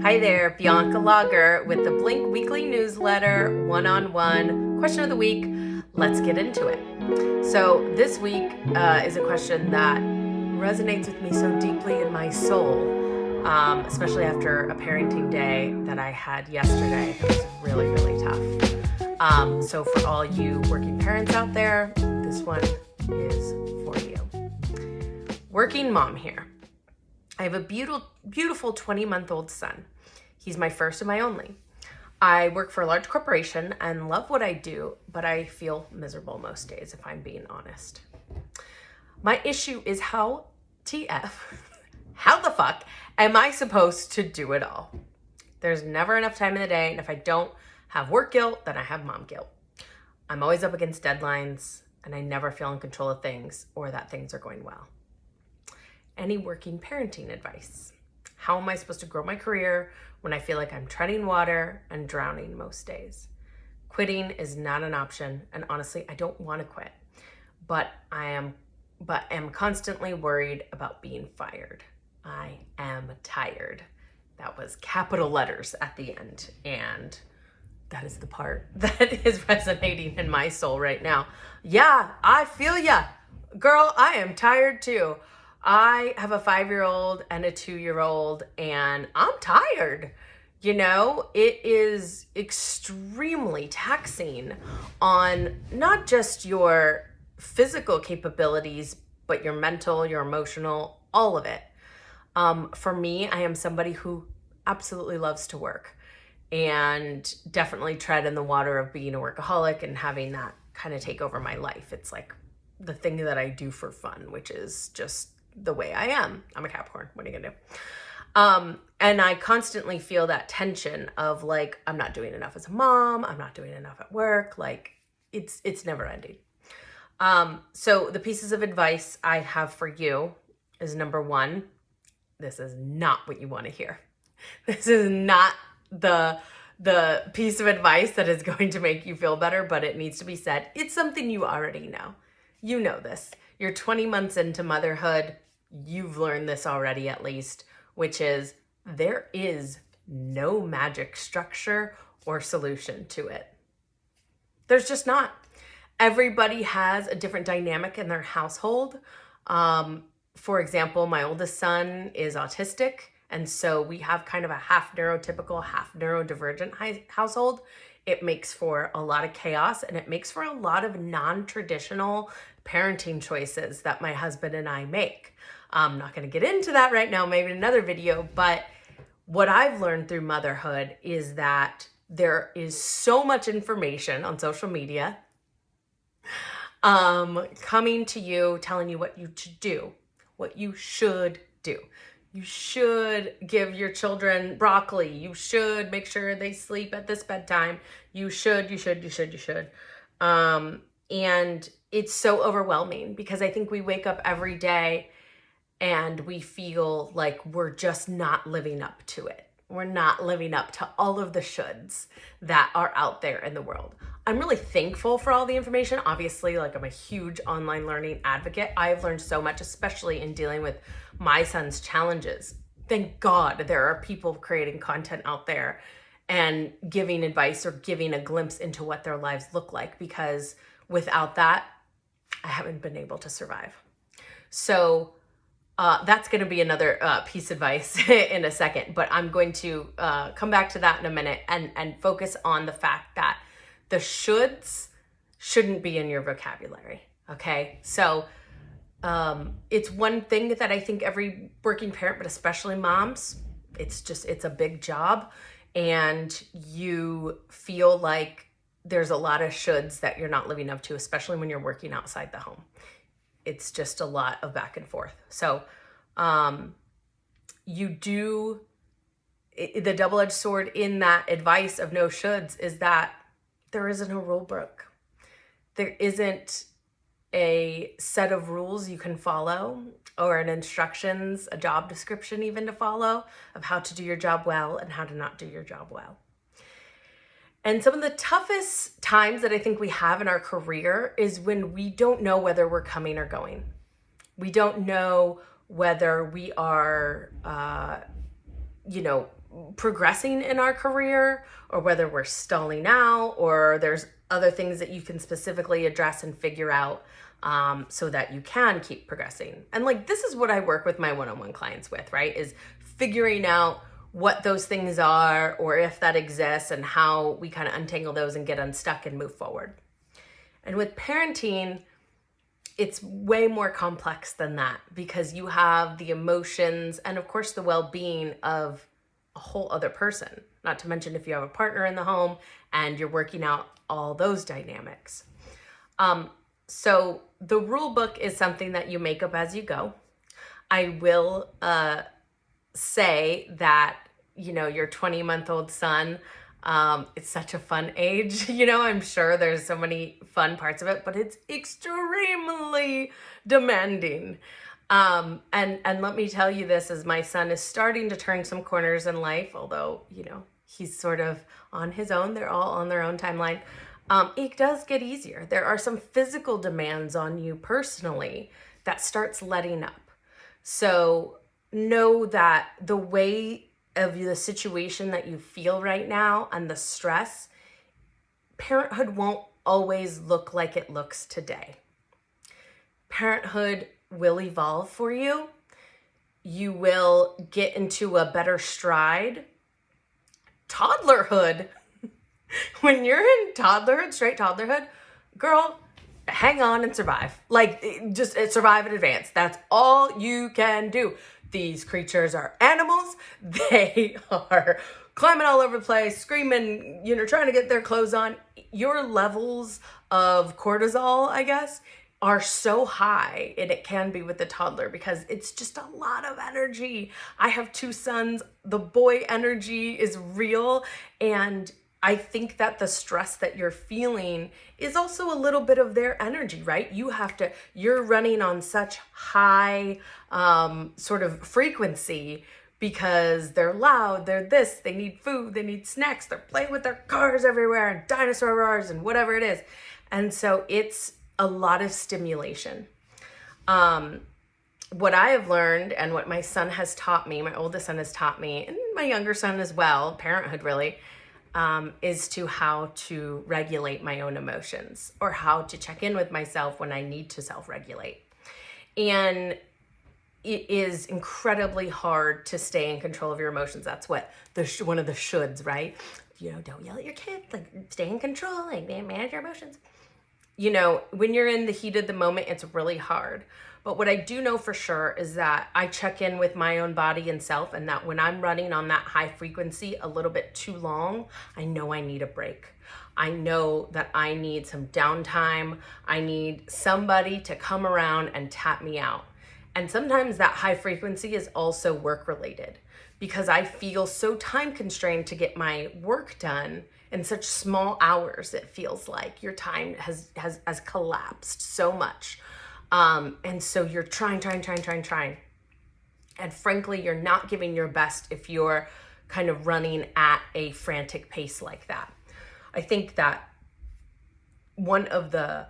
Hi there, Bianca Lager with the Blink Weekly Newsletter, one-on-one question of the week. Let's get into it. So this week is a question that resonates with me so deeply in my soul, especially after a parenting day that I had yesterday. It was really, really tough. So for all you working parents out there, this one is for you. Working mom here. I have a beautiful 20-month-old son. He's my first and my only. I work for a large corporation and love what I do, but I feel miserable most days, if I'm being honest. My issue is how the fuck am I supposed to do it all? There's never enough time in the day, and if I don't have work guilt, then I have mom guilt. I'm always up against deadlines, and I never feel in control of things or that things are going well. Any working parenting advice? How am I supposed to grow my career when I feel like I'm treading water and drowning most days? Quitting is not an option, and honestly, I don't want to quit, but am constantly worried about being fired. I am tired. That was capital letters at the end, and that is the part that is resonating in my soul right now. Yeah, I feel ya. Girl, I am tired too. I have a 5-year-old and a 2-year-old, and I'm tired. You know, it is extremely taxing on not just your physical capabilities, but your mental, your emotional, all of it. For me, I am somebody who absolutely loves to work and definitely tread in the water of being a workaholic and having that kind of take over my life. It's like the thing that I do for fun, which is just the way I am. I'm a Capricorn. What are you gonna do? And I constantly feel that tension of like, I'm not doing enough as a mom. I'm not doing enough at work. Like it's never ending. So the pieces of advice I have for you is number one, this is not what you want to hear. This is not the piece of advice that is going to make you feel better, but it needs to be said. It's something you already know. You know this. You're 20 months into motherhood. You've learned this already at least, which is there is no magic structure or solution to it. There's just not. Everybody has a different dynamic in their household. For example, my oldest son is autistic, and so we have kind of a half neurotypical, half neurodivergent household. It makes for a lot of chaos, and it makes for a lot of non-traditional parenting choices that my husband and I make. I'm not going to get into that right now, maybe in another video, but what I've learned through motherhood is that there is so much information on social media coming to you, telling you what you should do, what you should do. You should give your children broccoli. You should make sure they sleep at this bedtime. You should. And it's so overwhelming because I think we wake up every day and we feel like we're just not living up to it. We're not living up to all of the shoulds that are out there in the world. I'm really thankful for all the information. Obviously, like I'm a huge online learning advocate. I've learned so much, especially in dealing with my son's challenges. Thank God there are people creating content out there and giving advice or giving a glimpse into what their lives look like, because without that, I haven't been able to survive. So that's going to be another piece of advice in a second, but I'm going to come back to that in a minute and focus on the fact that the shoulds shouldn't be in your vocabulary, okay? So it's one thing that I think every working parent, but especially moms, it's a big job, and you feel like there's a lot of shoulds that you're not living up to, especially when you're working outside the home. It's just a lot of back and forth. So the double-edged sword in that advice of no shoulds is that there isn't a rule book. There isn't a set of rules you can follow or an instructions, a job description even to follow of how to do your job well and how to not do your job well. And some of the toughest times that I think we have in our career is when we don't know whether we're coming or going. We don't know whether we are, progressing in our career, or whether we're stalling out, or there's other things that you can specifically address and figure out so that you can keep progressing. And like, this is what I work with my one-on-one clients with, right? Is figuring out what those things are, or if that exists, and how we kind of untangle those and get unstuck and move forward. And with parenting, it's way more complex than that, because you have the emotions and of course the well-being of a whole other person, not to mention if you have a partner in the home and you're working out all those dynamics. So the rule book is something that you make up as you go. I will say that, you know, your 20-month-old son, it's such a fun age. You know, I'm sure there's so many fun parts of it, but it's extremely demanding. And let me tell you this, as my son is starting to turn some corners in life, although, you know, he's sort of on his own, they're all on their own timeline. It does get easier. There are some physical demands on you personally that starts letting up. So know that the way of the situation that you feel right now and the stress, parenthood won't always look like it looks today. Parenthood will evolve for you. You will get into a better stride. Toddlerhood, when you're in toddlerhood, straight toddlerhood, girl, hang on and survive. Like, just survive in advance. That's all you can do. These creatures are animals. They are climbing all over the place, screaming, you know, trying to get their clothes on. Your levels of cortisol, I guess, are so high, and it can be with the toddler, because it's just a lot of energy. I have 2 sons. The boy energy is real, and I think that the stress that you're feeling is also a little bit of their energy, right? You're running on such high sort of frequency, because they're loud, they're this, they need food, they need snacks, they're playing with their cars everywhere and dinosaur cars and whatever it is. And so it's a lot of stimulation. What I have learned, and what my son has taught me, my oldest son has taught me, and my younger son as well, parenthood really, is to how to regulate my own emotions, or how to check in with myself when I need to self-regulate. And it is incredibly hard to stay in control of your emotions. That's what one of the shoulds, right? You know, don't yell at your kids, like, stay in control, like, manage your emotions. You know, when you're in the heat of the moment, it's really hard. But what I do know for sure is that I check in with my own body and self, and that when I'm running on that high frequency a little bit too long, I know I need a break. I know that I need some downtime. I need somebody to come around and tap me out. And sometimes that high frequency is also work related, because I feel so time constrained to get my work done in such small hours. It feels like your time has collapsed so much. And so you're trying. And frankly, you're not giving your best if you're kind of running at a frantic pace like that. I think that one of the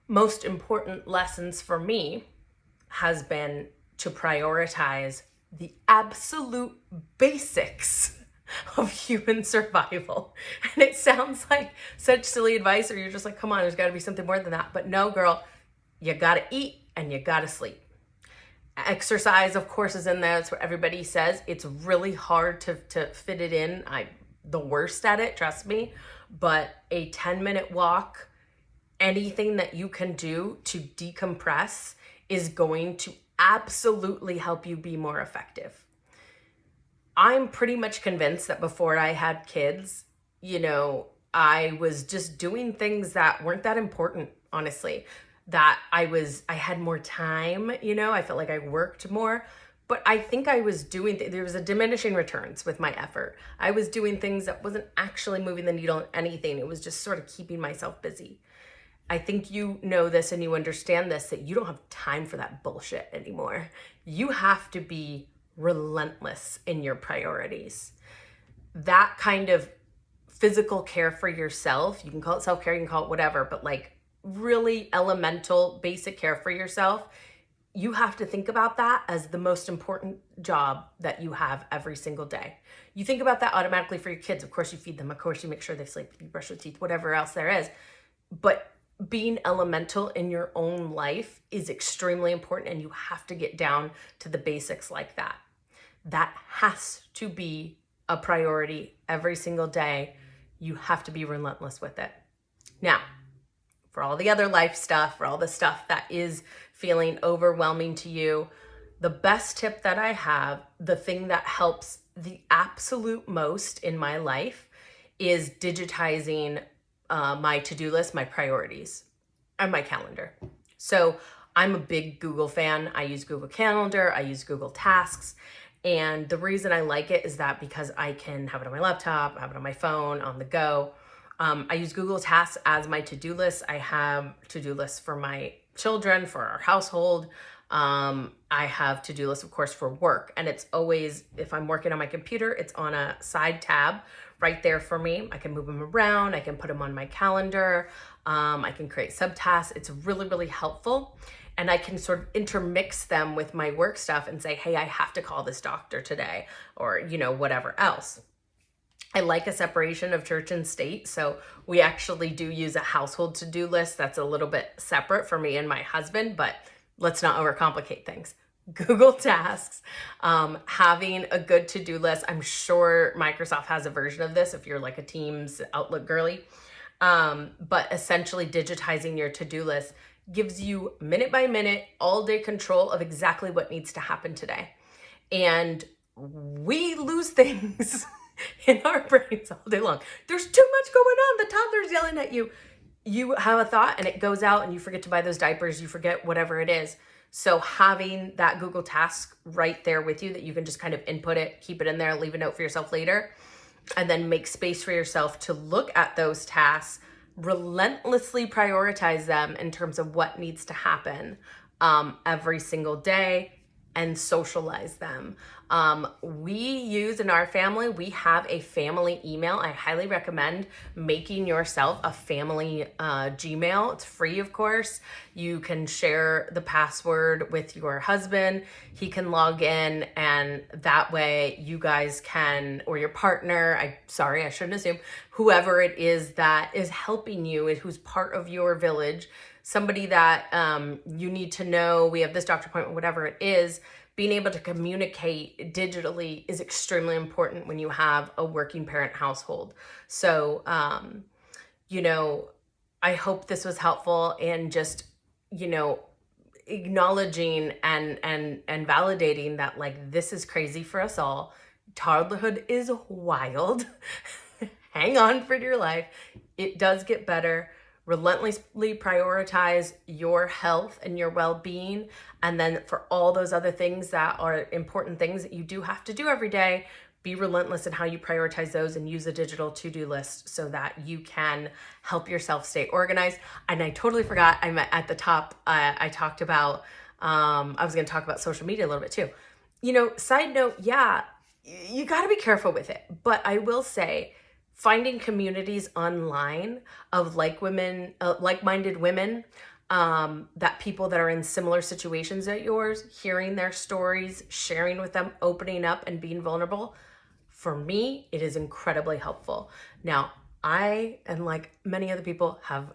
most important lessons for me has been to prioritize the absolute basics of human survival. And it sounds like such silly advice, or you're just like, come on, there's got to be something more than that. But no, girl, you got to eat and you got to sleep. Exercise, of course, is in there. That's what everybody says. It's really hard to fit it in. I'm the worst at it, trust me. But a 10-minute walk, anything that you can do to decompress, is going to absolutely help you be more effective. I'm pretty much convinced that before I had kids, you know, I was just doing things that weren't that important, honestly. That I had more time, you know, I felt like I worked more, but I think I was there was a diminishing returns with my effort. I was doing things that wasn't actually moving the needle on anything. It was just sort of keeping myself busy. I think you know this and you understand this, that you don't have time for that bullshit anymore. You have to be relentless in your priorities. That kind of physical care for yourself, you can call it self-care, you can call it whatever, but like really elemental, basic care for yourself you have to think about that as the most important job that you have every single day. You think about that automatically for your kids. Of course, you feed them. Of course, you make sure they sleep, you brush their teeth, whatever else there is. But being elemental in your own life is extremely important, and you have to get down to the basics like that. That has to be a priority every single day. You have to be relentless with it. Now, for all the other life stuff, for all the stuff that is feeling overwhelming to you, the best tip that I have, the thing that helps the absolute most in my life, is digitizing my to-do list, my priorities, and my calendar. So I'm a big Google fan. I use Google Calendar, I use Google Tasks. And the reason I like it is that because I can have it on my laptop, have it on my phone, on the go. I use Google Tasks as my to-do list. I have to-do lists for my children, for our household. I have to-do lists, of course, for work. And it's always, if I'm working on my computer, it's on a side tab right there for me. I can move them around. I can put them on my calendar. I can create subtasks. It's really, really helpful. And I can sort of intermix them with my work stuff and say, hey, I have to call this doctor today, or, whatever else. I like a separation of church and state. So we actually do use a household to-do list that's a little bit separate for me and my husband, but let's not overcomplicate things. Google Tasks, having a good to-do list. I'm sure Microsoft has a version of this if you're like a Teams Outlook girly. But essentially digitizing your to-do list gives you minute by minute, all day control of exactly what needs to happen today. And we lose things in our brains all day long. There's too much going on. The toddler's yelling at you. You have a thought and it goes out and you forget to buy those diapers. You forget whatever it is. So having that Google Task right there with you that you can just kind of input it, keep it in there, leave a note for yourself later, and then make space for yourself to look at those tasks, relentlessly prioritize them in terms of what needs to happen every single day, and socialize them. We use in our family, we have a family email. I highly recommend making yourself a family Gmail. It's free, of course. You can share the password with your husband. He can log in, and that way you guys can, or your partner, I shouldn't assume, whoever it is that is helping you, who's part of your village, somebody that you need to know, we have this doctor appointment, whatever it is, being able to communicate digitally is extremely important when you have a working parent household. So, I hope this was helpful in just, acknowledging and validating that, like, this is crazy for us all. Toddlerhood is wild. Hang on for dear life. It does get better. Relentlessly prioritize your health and your well-being. And then for all those other things that are important things that you do have to do every day, be relentless in how you prioritize those and use a digital to-do list so that you can help yourself stay organized. And I totally forgot, I'm at the top, I talked about, I was going to talk about social media a little bit too. Side note, yeah, you got to be careful with it. But I will say, finding communities online of like-minded women, that people that are in similar situations as yours, hearing their stories, sharing with them, opening up and being vulnerable, for me, it is incredibly helpful. Now, I, and like many other people, have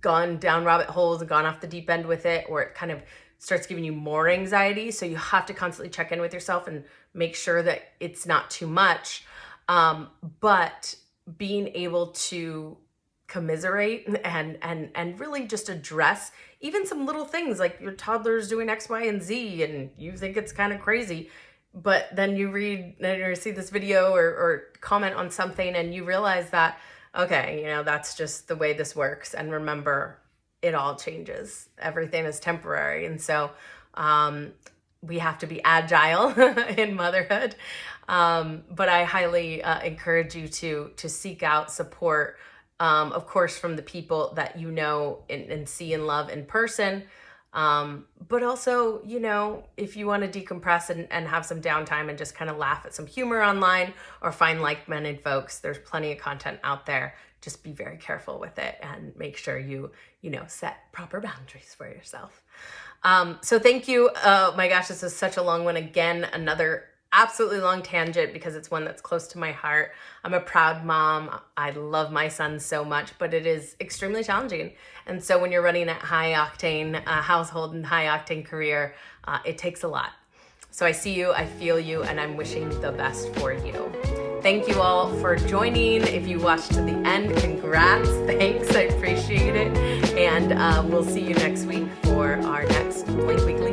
gone down rabbit holes and gone off the deep end with it, or it kind of starts giving you more anxiety. So you have to constantly check in with yourself and make sure that it's not too much. But being able to commiserate and really just address even some little things like your toddler's doing X, Y, and Z, and you think it's kind of crazy, but then you read or see this video or comment on something and you realize that, okay, that's just the way this works. And remember, it all changes. Everything is temporary. And so we have to be agile in motherhood. But I highly encourage you to seek out support, of course, from the people that you know and see and love in person. But also, if you want to decompress and have some downtime and just kind of laugh at some humor online or find like-minded folks, there's plenty of content out there. Just be very careful with it and make sure you set proper boundaries for yourself. So thank you. Oh my gosh, this is such a long one. Again, another absolutely long tangent because it's one that's close to my heart. I'm a proud mom. I love my son so much, but it is extremely challenging. And so when you're running a high octane household and high octane career, it takes a lot. So I see you, I feel you, and I'm wishing the best for you. Thank you all for joining. If you watched to the end, congrats. Thanks, I appreciate it. And we'll see you next week for our next Blink Weekly